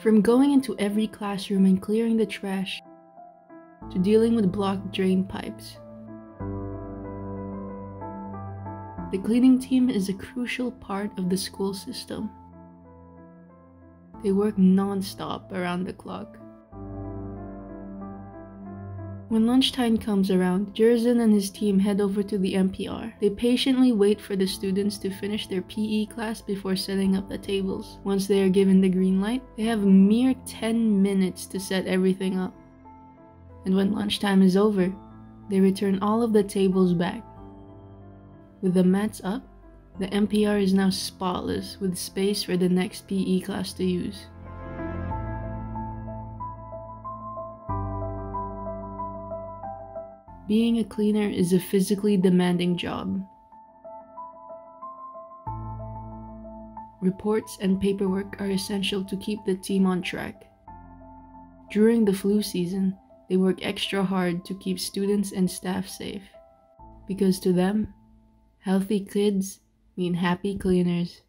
From going into every classroom and clearing the trash, to dealing with blocked drain pipes. The cleaning team is a crucial part of the school system. They work non-stop around the clock. When lunchtime comes around, Jerzon and his team head over to the MPR. They patiently wait for the students to finish their PE class before setting up the tables. Once they are given the green light, they have a mere 10 minutes to set everything up. And when lunchtime is over, they return all of the tables back. With the mats up, the MPR is now spotless with space for the next PE class to use. Being a cleaner is a physically demanding job. Reports and paperwork are essential to keep the team on track. During the flu season, they work extra hard to keep students and staff safe. Because to them, healthy kids mean happy cleaners.